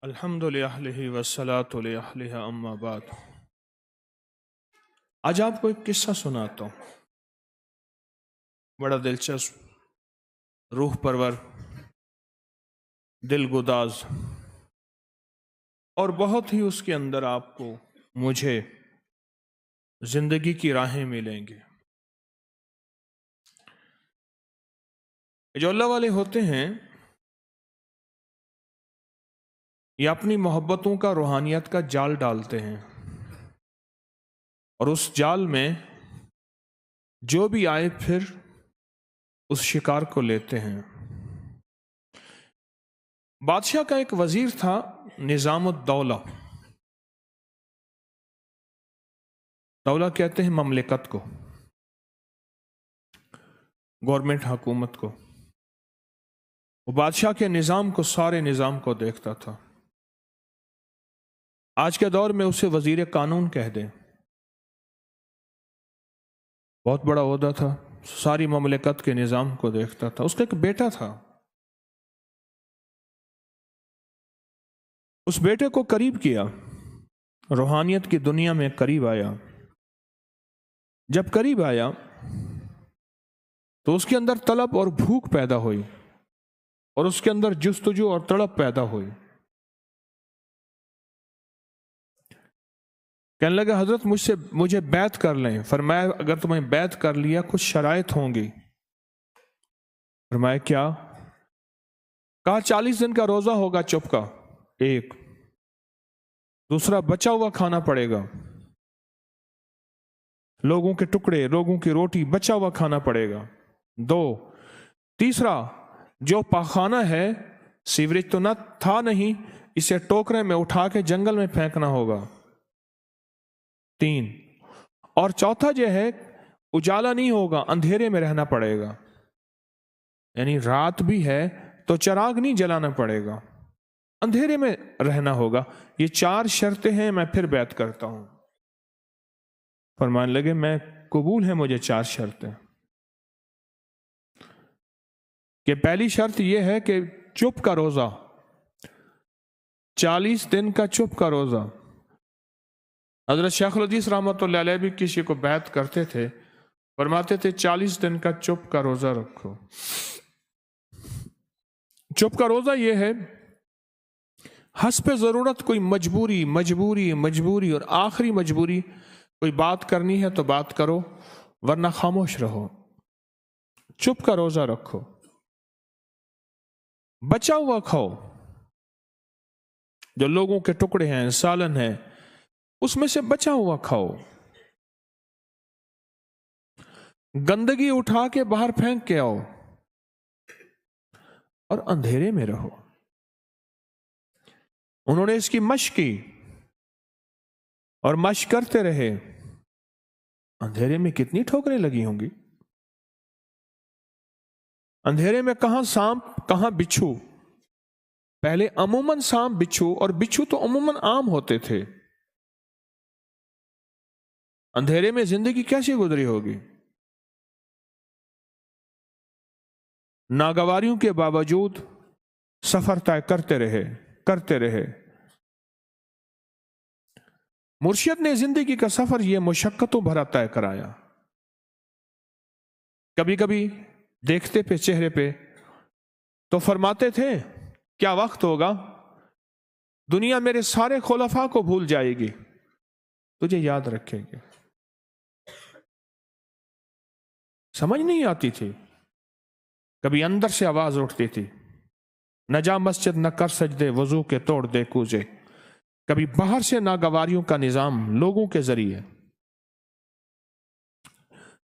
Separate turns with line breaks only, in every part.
الحمد للہ والصلاۃ علیہ اما بعد۔ آج آپ کو ایک قصہ سناتا ہوں، بڑا دلچسپ، روح پرور، دل گداز، اور بہت ہی اس کے اندر آپ کو مجھے زندگی کی راہیں ملیں گے۔ جو اللہ والے ہوتے ہیں یہ اپنی محبتوں کا، روحانیت کا جال ڈالتے ہیں، اور اس جال میں جو بھی آئے پھر اس شکار کو لیتے ہیں۔ بادشاہ کا ایک وزیر تھا، نظام الدولہ۔ دولہ کہتے ہیں مملکت کو، گورنمنٹ، حکومت کو۔ وہ بادشاہ کے نظام کو، سارے نظام کو دیکھتا تھا۔ آج کے دور میں اسے وزیر قانون کہہ دیں، بہت بڑا عہدہ تھا، ساری مملکت کے نظام کو دیکھتا تھا۔ اس کا ایک بیٹا تھا، اس بیٹے کو قریب کیا، روحانیت کی دنیا میں قریب آیا۔ جب قریب آیا تو اس کے اندر طلب اور بھوک پیدا ہوئی، اور اس کے اندر جستجو اور تڑپ پیدا ہوئی۔ کہنے لگا حضرت مجھے بیعت کر لیں۔ فرمایا اگر تمہیں بیعت کر لیا کچھ شرائط ہوں گی۔ فرمایا کیا؟ کہا 40 دن کا روزہ ہوگا چپ کا، ایک۔ دوسرا بچا ہوا کھانا پڑے گا، لوگوں کے ٹکڑے، لوگوں کی روٹی، بچا ہوا کھانا پڑے گا، دو۔ تیسرا جو پاخانہ ہے، سیوریج تو نہ تھا نہیں، اسے ٹوکرے میں اٹھا کے جنگل میں پھینکنا ہوگا، تین۔ اور چوتھا جو ہے اجالا نہیں ہوگا، اندھیرے میں رہنا پڑے گا، یعنی رات بھی ہے تو چراغ نہیں جلانا پڑے گا، اندھیرے میں رہنا ہوگا۔ یہ 4 شرطیں ہیں، میں پھر بیعت کرتا ہوں۔ فرمانے لگے میں قبول ہے مجھے 4 شرطیں، کہ پہلی شرط یہ ہے کہ چپ کا روزہ، 40 دن کا چپ کا روزہ۔ حضرت شیخ الحدیث رحمۃ اللہ علیہ بھی کسی کو بیعت کرتے تھے، فرماتے تھے 40 دن کا چپ کا روزہ رکھو۔ چپ کا روزہ یہ ہے حسب ضرورت، کوئی مجبوری اور آخری مجبوری، کوئی بات کرنی ہے تو بات کرو، ورنہ خاموش رہو، چپ کا روزہ رکھو۔ بچا ہوا کھاؤ، جو لوگوں کے ٹکڑے ہیں، سالن ہے، اس میں سے بچا ہوا کھاؤ۔ گندگی اٹھا کے باہر پھینک کے آؤ، اور اندھیرے میں رہو۔ انہوں نے اس کی مشق کی اور مشق کرتے رہے۔ اندھیرے میں کتنی ٹھوکریں لگی ہوں گی، اندھیرے میں کہاں سانپ، کہاں بچھو۔ پہلے عموماً سانپ، بچھو، اور بچھو تو عموماً عام ہوتے تھے۔ اندھیرے میں زندگی کیسے گزری ہوگی؟ ناگواریوں کے باوجود سفر طے کرتے رہے۔ مرشد نے زندگی کا سفر یہ مشقتوں بھرا طے کرایا۔ کبھی کبھی دیکھتے پہ چہرے پہ تو فرماتے تھے کیا وقت ہوگا، دنیا میرے سارے خلفاء کو بھول جائے گی، تجھے یاد رکھے گی۔ سمجھ نہیں آتی تھی، کبھی اندر سے آواز اٹھتی تھی، نہ جا مسجد نہ کر سجدے، وضو کے توڑ دے کوزے۔ کبھی باہر سے ناگواریوں کا نظام لوگوں کے ذریعے،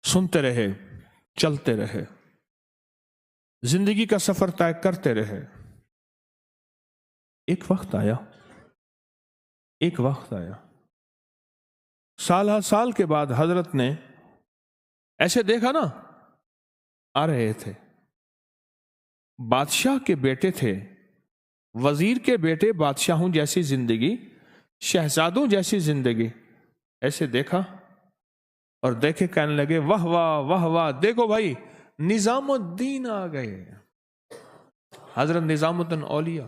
سنتے رہے، چلتے رہے، زندگی کا سفر طے کرتے رہے۔ ایک وقت آیا، سال کے بعد حضرت نے ایسے دیکھا نا، آ رہے تھے، بادشاہ کے بیٹے تھے، وزیر کے بیٹے، بادشاہوں جیسی زندگی، شہزادوں جیسی زندگی، ایسے دیکھا اور دیکھے کہنے لگے واہ واہ واہ واہ، دیکھو بھائی نظام الدین آ گئے، حضرت نظام الدین اولیاء۔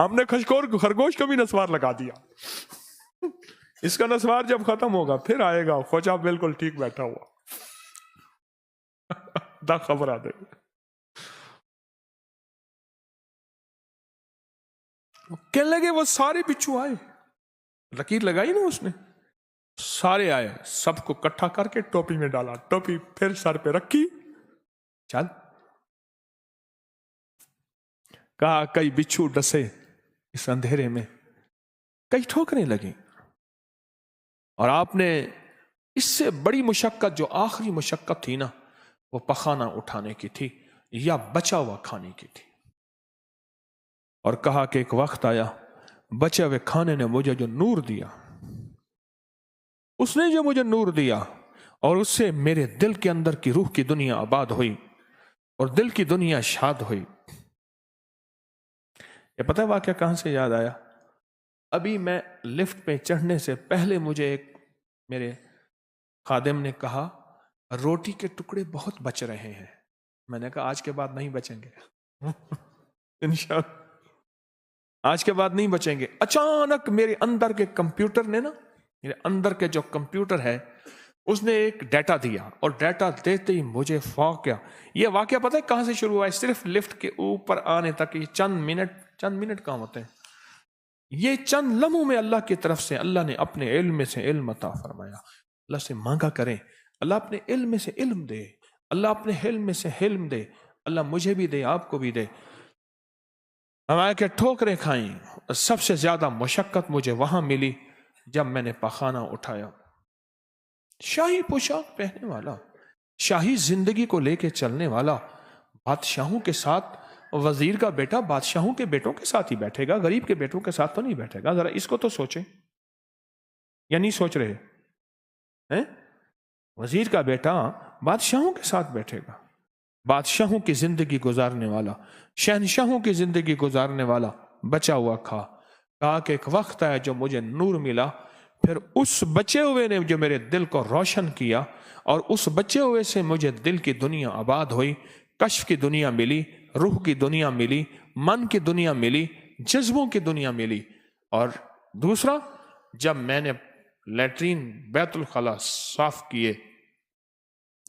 ہم نے خرگوش کو بھی نسوار لگا دیا. اس کا نسوار جب ختم ہوگا پھر آئے گا خواجہ بالکل ٹھیک بیٹھا ہوا. دا خبر آ دے. کہنے لگے وہ سارے بچھو آئے, لکیر لگائی نا اس نے, سارے آئے, سب کو اکٹھا کر کے ٹوپی میں ڈالا, ٹوپی پھر سر پہ رکھی, چل. کہا کئی بچھو ڈسے اس اندھیرے میں, کئی ٹھوکریں لگیں, اور آپ نے اس سے بڑی مشقت, جو آخری مشقت تھی نا, وہ پخانہ اٹھانے کی تھی یا بچا ہوا کھانے کی تھی. اور کہا کہ ایک وقت آیا بچے ہوئے کھانے نے مجھے جو نور دیا, اس نے جو مجھے نور دیا, اور اس سے میرے دل کے اندر کی روح کی دنیا آباد ہوئی اور دل کی دنیا شاد ہوئی. یہ پتہ ہے واقعہ کہاں سے یاد آیا؟ ابھی میں لفٹ پہ چڑھنے سے پہلے مجھے ایک میرے خادم نے کہا روٹی کے ٹکڑے بہت بچ رہے ہیں. میں نے کہا آج کے بعد نہیں بچیں گے. انشاءاللہ آج کے بعد نہیں بچیں گے. اچانک میرے اندر کے کمپیوٹر نے نا, میرے اندر کے جو کمپیوٹر ہے اس نے ایک ڈیٹا دیا, اور ڈیٹا دیتے ہی مجھے واقعہ, یہ واقعہ پتہ ہے کہاں سے شروع ہوا ہے؟ صرف لفٹ کے اوپر آنے تک یہ چند منٹ کام ہوتے ہیں. یہ چند لمحوں میں اللہ کی طرف سے اللہ نے اپنے علم میں سے علم عطا فرمایا. اللہ سے مانگا کریں, اللہ اپنے علم میں سے علم دے, اللہ اپنے علم میں سے علم دے, اللہ مجھے بھی دے, آپ کو بھی دے. ہمارے کے ٹھوکریں کھائیں. سب سے زیادہ مشقت مجھے وہاں ملی جب میں نے پخانہ اٹھایا. شاہی پوشاک پہننے والا, شاہی زندگی کو لے کے چلنے والا, بادشاہوں کے ساتھ, وزیر کا بیٹا بادشاہوں کے بیٹوں کے ساتھ ہی بیٹھے گا, غریب کے بیٹوں کے ساتھ تو نہیں بیٹھے گا. ذرا اس کو تو سوچیں, یا نہیں سوچ رہے ہیں؟ وزیر کا بیٹا بادشاہوں کے ساتھ بیٹھے گا, بادشاہوں کی زندگی گزارنے والا, شہنشاہوں کی زندگی گزارنے والا, بچا ہوا کھا. کہا کہ ایک وقت آیا جو مجھے نور ملا, پھر اس بچے ہوئے نے جو میرے دل کو روشن کیا, اور اس بچے ہوئے سے مجھے دل کی دنیا آباد ہوئی, کشف کی دنیا ملی, روح کی دنیا ملی, من کی دنیا ملی, جذبوں کی دنیا ملی. اور دوسرا, جب میں نے لیٹرین بیت الخلا صاف کیے,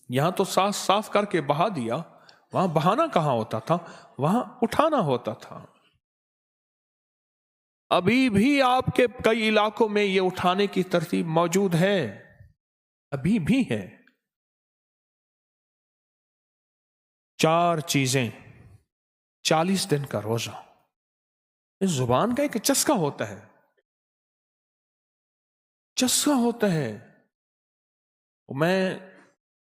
یہاں تو صاف کر کے بہا دیا, وہاں بہانا کہاں ہوتا تھا, وہاں اٹھانا ہوتا تھا. ابھی بھی آپ کے کئی علاقوں میں یہ اٹھانے کی ترتیب موجود ہے, ابھی بھی ہے. 4 چیزیں, 40 دن کا روزہ. اس زبان کا ایک چسکا ہوتا ہے, چسکا ہوتا ہے. میں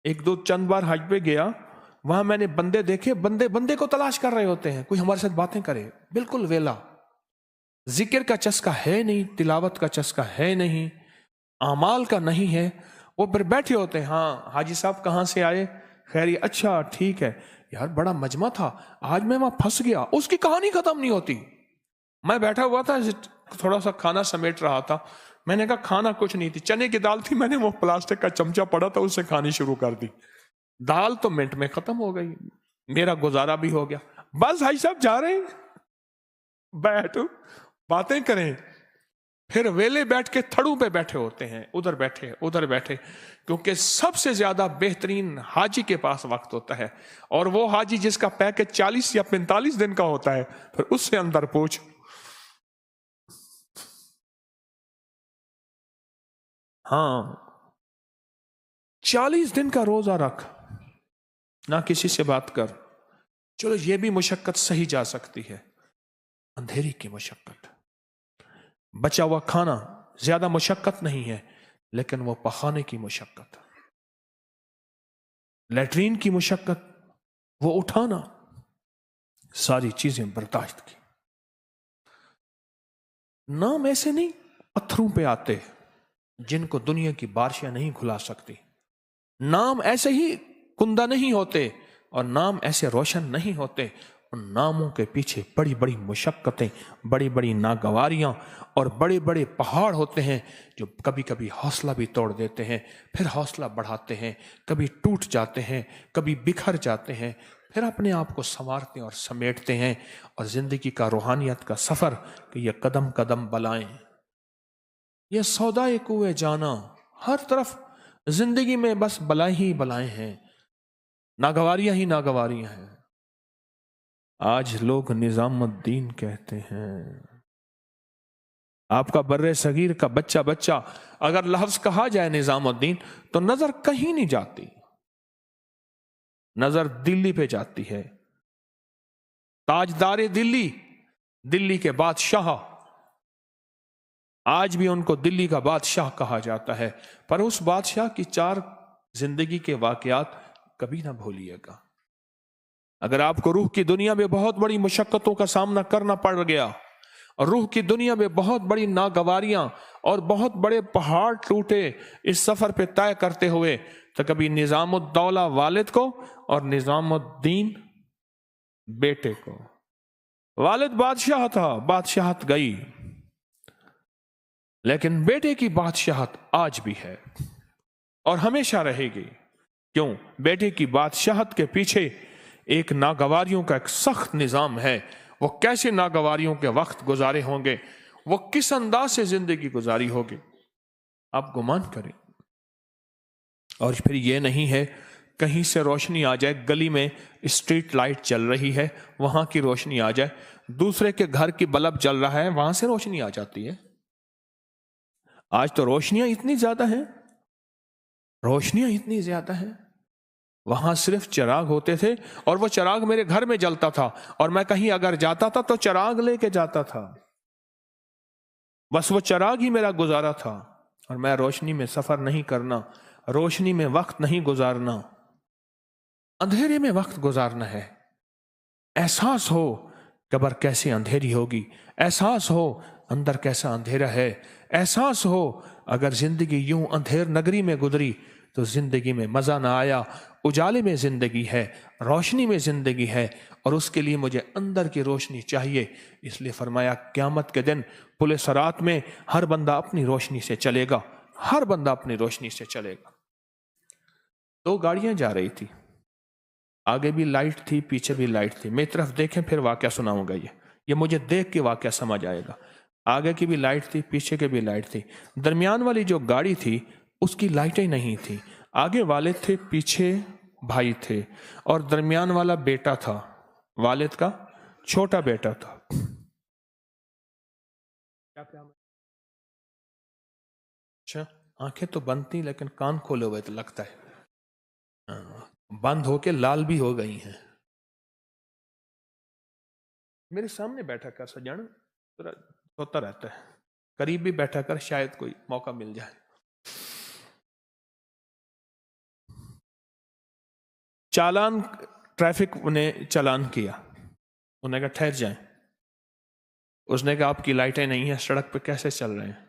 ایک دو چند بار حج پہ گیا, وہاں میں نے بندے دیکھے, بندے کو تلاش کر رہے ہوتے ہیں, کوئی ہمارے ساتھ باتیں کرے. بالکل ویلا, ذکر کا چسکا ہے نہیں, تلاوت کا چسکا ہے نہیں, اعمال کا نہیں ہے. وہ پھر بیٹھے ہوتے ہیں, ہاں حاجی صاحب کہاں سے آئے, خیری, اچھا ٹھیک ہے, یار بڑا مجمع تھا, آج میں وہاں پھنس گیا. اس کی کہانی ختم نہیں ہوتی. میں بیٹھا ہوا تھا, تھوڑا سا کھانا سمیٹ رہا تھا, میں نے کہا کھانا کچھ نہیں تھی, چنے کی دال تھی, میں نے وہ پلاسٹک کا چمچہ پڑا تھا اس سے کھانی شروع کر دی. دال تو منٹ میں ختم ہو گئی, میرا گزارا بھی ہو گیا. بس بھائی صاحب جا رہے ہیں, بیٹھو باتیں کریں. پھر ویلے بیٹھ کے تھڑوں پہ بیٹھے ہوتے ہیں, ادھر بیٹھے, کیونکہ سب سے زیادہ بہترین حاجی کے پاس وقت ہوتا ہے, اور وہ حاجی جس کا پیکج 40 یا 45 دن کا ہوتا ہے, پھر اس سے اندر پوچھ. ہاں 40 دن کا روزہ رکھ, نہ کسی سے بات کر. چلو یہ بھی مشقت صحیح جا سکتی ہے. اندھیری کی مشقت, بچا ہوا کھانا زیادہ مشقت نہیں ہے, لیکن وہ پخانے کی مشقت, لیٹرین کی مشقت, وہ اٹھانا, ساری چیزیں برداشت کی. نام ایسے نہیں پتھروں پہ آتے جن کو دنیا کی بارشیں نہیں کھلا سکتی. نام ایسے ہی کندہ نہیں ہوتے, اور نام ایسے روشن نہیں ہوتے. ان ناموں کے پیچھے بڑی بڑی مشقتیں, بڑی بڑی ناگواریاں اور بڑے بڑے پہاڑ ہوتے ہیں, جو کبھی کبھی حوصلہ بھی توڑ دیتے ہیں, پھر حوصلہ بڑھاتے ہیں, کبھی ٹوٹ جاتے ہیں, کبھی بکھر جاتے ہیں, پھر اپنے آپ کو سنوارتے اور سمیٹتے ہیں، اور زندگی کا روحانیت کا سفر کہ یہ قدم قدم بلائیں، یہ سودائے کوئے جانا، ہر طرف زندگی میں بس بلائیں ہی بلائیں ہیں، ناگواریاں ہی ناگواریاں ہیں۔ آج لوگ نظام الدین کہتے ہیں۔ آپ کا بر صغیر کا بچہ اگر لفظ کہا جائے نظام الدین تو نظر کہیں نہیں جاتی، نظر دلی پہ جاتی ہے۔ تاجدار دلی، دلی کے بادشاہ، آج بھی ان کو دلی کا بادشاہ کہا جاتا ہے، پر اس بادشاہ کی 4 زندگی کے واقعات کبھی نہ بھولیے گا۔ اگر آپ کو روح کی دنیا میں بہت بڑی مشقتوں کا سامنا کرنا پڑ گیا، اور روح کی دنیا میں بہت بڑی ناگواریاں اور بہت بڑے پہاڑ ٹوٹے اس سفر پہ طے کرتے ہوئے، تو کبھی نظام الدولہ والد کو اور نظام الدین بیٹے کو۔ والد بادشاہ تھا، بادشاہت گئی، لیکن بیٹے کی بادشاہت آج بھی ہے اور ہمیشہ رہے گی۔ کیوں؟ بیٹے کی بادشاہت کے پیچھے ایک ناگواریوں کا ایک سخت نظام ہے۔ وہ کیسے ناگواریوں کے وقت گزارے ہوں گے، وہ کس انداز سے زندگی گزاری ہوگی، آپ گمان کریں۔ اور پھر یہ نہیں ہے کہیں سے روشنی آ جائے، گلی میں اسٹریٹ لائٹ چل رہی ہے، وہاں کی روشنی آ جائے، دوسرے کے گھر کی بلب جل رہا ہے، وہاں سے روشنی آ جاتی ہے۔ آج تو روشنیاں اتنی زیادہ ہیں، روشنیاں اتنی زیادہ ہیں، وہاں صرف چراغ ہوتے تھے، اور وہ چراغ میرے گھر میں جلتا تھا، اور میں کہیں اگر جاتا تھا تو چراغ لے کے جاتا تھا، بس وہ چراغ ہی میرا گزارا تھا، اور میں روشنی میں سفر نہیں کرنا، روشنی میں وقت نہیں گزارنا، اندھیرے میں وقت گزارنا ہے۔ احساس ہو قبر کیسے اندھیری ہوگی، احساس ہو اندر کیسا اندھیرا ہے، احساس ہو اگر زندگی یوں اندھیر نگری میں گزری تو زندگی میں مزہ نہ آیا۔ اجالے میں زندگی ہے، روشنی میں زندگی ہے، اور اس کے لیے مجھے اندر کی روشنی چاہیے۔ اس لیے فرمایا قیامت کے دن پل صراط میں ہر بندہ اپنی روشنی سے چلے گا، ہر بندہ اپنی روشنی سے چلے گا۔ 2 گاڑیاں جا رہی تھی، آگے بھی لائٹ تھی، پیچھے بھی لائٹ تھی۔ میری طرف دیکھیں، پھر واقعہ سناؤں گا، یہ مجھے دیکھ کے واقعہ سمجھ آئے گا۔ آگے کی بھی لائٹ تھی، پیچھے کے بھی لائٹ تھی، درمیان والی جو گاڑی تھی اس کی لائٹیں نہیں تھی۔ آگے والد تھے، پیچھے بھائی تھے، اور درمیان والا بیٹا تھا، والد کا چھوٹا بیٹا تھا۔ اچھا، آنکھیں تو بند تھیں لیکن کان کھولے ہوئے تو لگتا ہے، بند ہو کے لال بھی ہو گئی ہیں۔ میرے سامنے بیٹھا کر سجانا ذرا ہوتا رہتا ہے، قریب بھی بیٹھا کر شاید کوئی موقع مل جائے۔ چالان، ٹریفک نے چالان کیا، انہوں نے کہا ٹھہر جائیں۔ اس نے کہا آپ کی لائٹیں نہیں ہیں، سڑک پہ کیسے چل رہے ہیں؟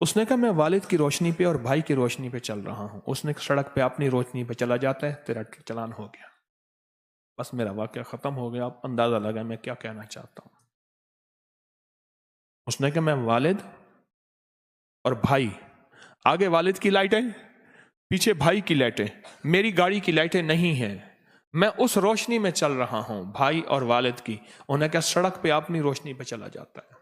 اس نے کہا میں والد کی روشنی پہ اور بھائی کی روشنی پہ چل رہا ہوں۔ اس نے کہا سڑک پہ اپنی روشنی پہ چلا جاتا ہے، تیرا چلان ہو گیا۔ بس میرا واقعہ ختم ہو گیا، آپ اندازہ لگا میں کیا کہنا چاہتا ہوں۔ اس نے کہا میں والد اور بھائی، آگے والد کی لائٹیں، پیچھے بھائی کی لائٹیں، میری گاڑی کی لائٹیں نہیں ہیں، میں اس روشنی میں چل رہا ہوں، بھائی اور والد کی۔ انہوں نے کہا سڑک پہ اپنی روشنی پہ چلا جاتا ہے،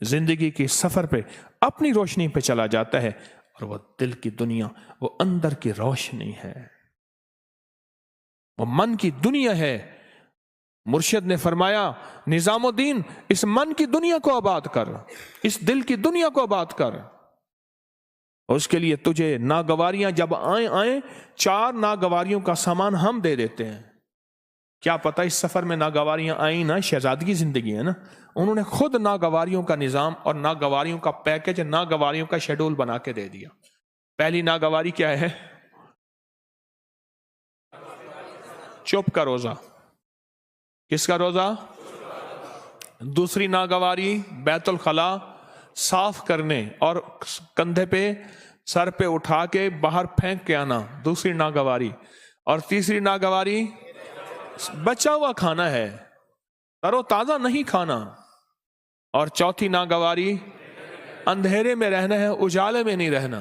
زندگی کی سفر پہ اپنی روشنی پہ چلا جاتا ہے، اور وہ دل کی دنیا، وہ اندر کی روشنی ہے، وہ من کی دنیا ہے۔ مرشد نے فرمایا نظام الدین اس من کی دنیا کو آباد کر، اس دل کی دنیا کو آباد کر۔ اس کے لیے تجھے ناگواریاں جب آئیں 4 ناگواریوں کا سامان ہم دے دیتے ہیں۔ کیا پتہ اس سفر میں ناگواریاں آئیں نا، شہزادگی زندگی ہے نا، انہوں نے خود ناگواریوں کا نظام اور ناگواریوں کا پیکج، ناگواریوں کا شیڈول بنا کے دے دیا۔ پہلی ناگواری کیا ہے؟ چپ کا روزہ۔ کس کا روزہ؟ دوسری ناگواری بیت الخلا صاف کرنے اور کندھے پہ سر پہ اٹھا کے باہر پھینک کے آنا، دوسری ناگواری۔ اور تیسری ناگواری بچا ہوا کھانا ہے، تر و تازہ نہیں کھانا۔ اور چوتھی ناگواری اندھیرے میں رہنا ہے، اجالے میں نہیں رہنا۔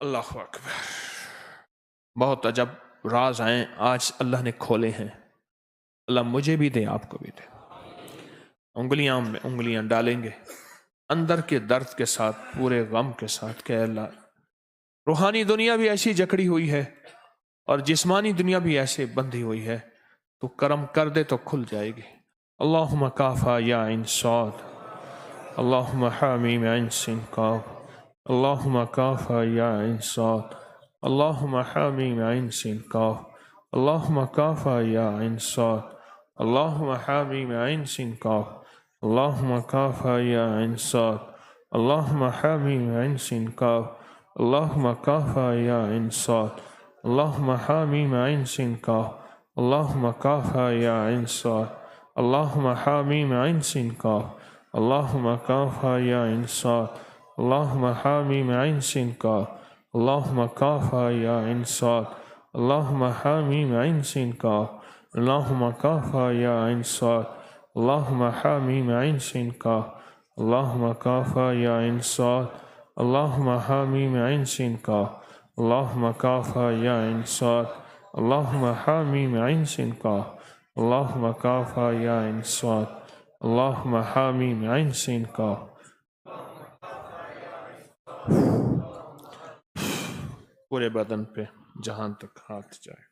اللہ اکبر. بہت عجب راز ہیں آج اللہ نے کھولے ہیں. اللہ مجھے بھی دے، آپ کو بھی دے. انگلیاں میں انگلیاں ڈالیں گے اندر کے درد کے ساتھ، پورے غم کے ساتھ کہ اللہ روحانی دنیا بھی ایسی جکڑی ہوئی ہے اور جسمانی دنیا بھی ایسے بندھی ہوئی ہے، تو کرم کر دے تو کھل جائے گی. اللہم کافا یا عین صاد، اللہم حامیم عین سین کاف، اللہم کافا یا عین صاد، اللہم حامیم عین سین کاف، اللہم کافا یا عین صاد، اللہم حامیم عین سین کاف، اللہم کافا یا عین صاد، اللہم حامیم عین سین کاف، اللہم کافا یا عین صاد، اللہم حامیم عین سین کاف، اللہم کافا یا عین صاد، اللہم حامیم عین سین کاف، اللہم کافا یا عین صاد، اللہم حامیم عین سین کاف، اللہم کافا یا عین صاد، اللہم حامیم عین سین کاف، اللہم کافا یا عین صاد، اللہم حامیم عین سین کاف، اللہم کافا یا عین صاد، اللہم حامیم عین سین کاف، اللہم کافا یا عین صاد، اللہم حامیم عین سین کاف، اللہم کافا یا عین صاد، اللہم حامیم عین سین کاف. پورے بدن پہ جہاں تک ہاتھ جائے.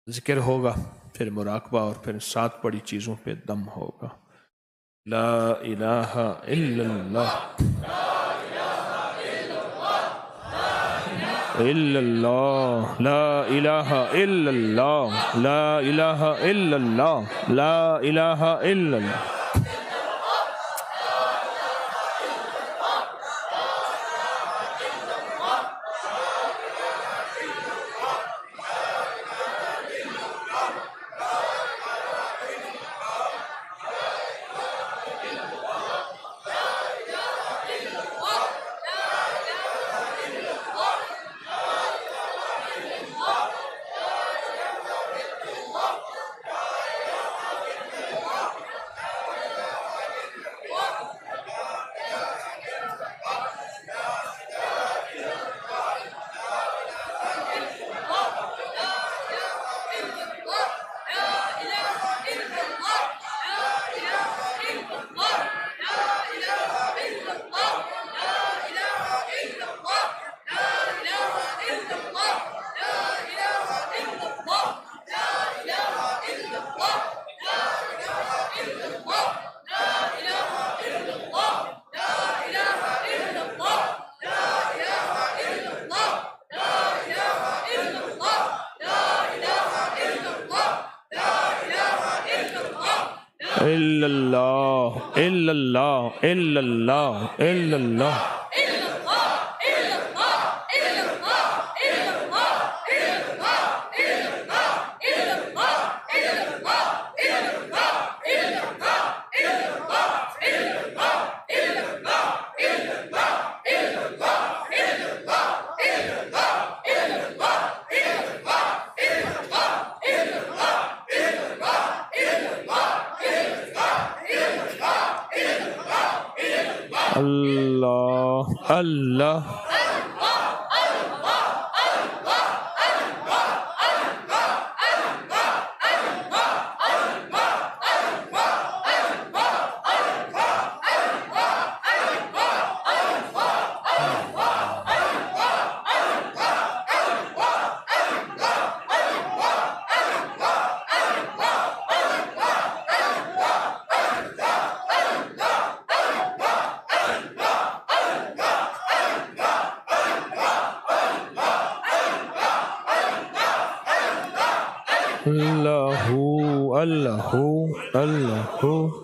ذکر ہوگا، پھر مراقبہ، اور پھر 7 بڑی چیزوں پہ دم ہوگا. لا الہ الا اللہ، الا اللہ، لا الہ الا اللہ، لا الہ الا اللہ، لا الہ الا اللہ. الا اللہ، الا اللہ، الا اللہ، الا اللہ. اللہ اللہ اللہ اللہ.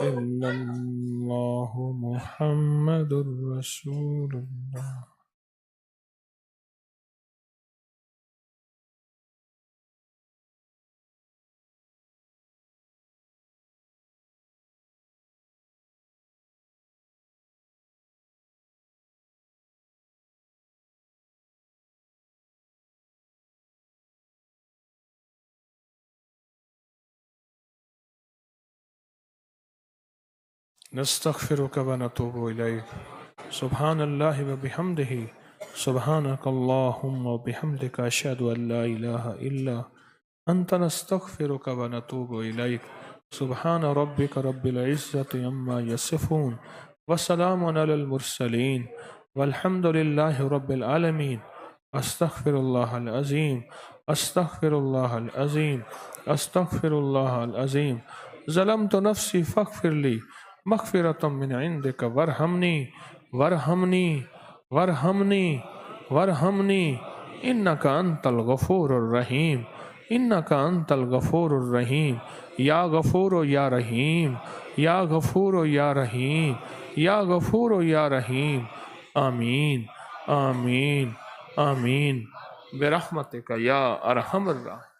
إلا الله محمد رسول الله. نستغفرك ونتوب إليك. سبحان الله وبحمده سبحانك اللهم وبحمدك أشهد أن لا إله إلا أنت نستغفرك ونتوب إليك. سبحان ربك رب العزة عما يصفون وسلام على المرسلين والحمد لله رب العالمين. أستغفر الله العظيم أستغفر الله العظيم أستغفر الله العظيم. ظلمت نفسي فاغفر لي مغفرة من عندك وارحمني وارحمني وارحمني وارحمني إنك أنت الغفور الرحيم إنك أنت الغفور الرحيم. يا غفور يا رحيم يا غفور يا رحيم يا غفور يا رحيم. آمين آمين آمين برحمتك يا أرحم الراحمين.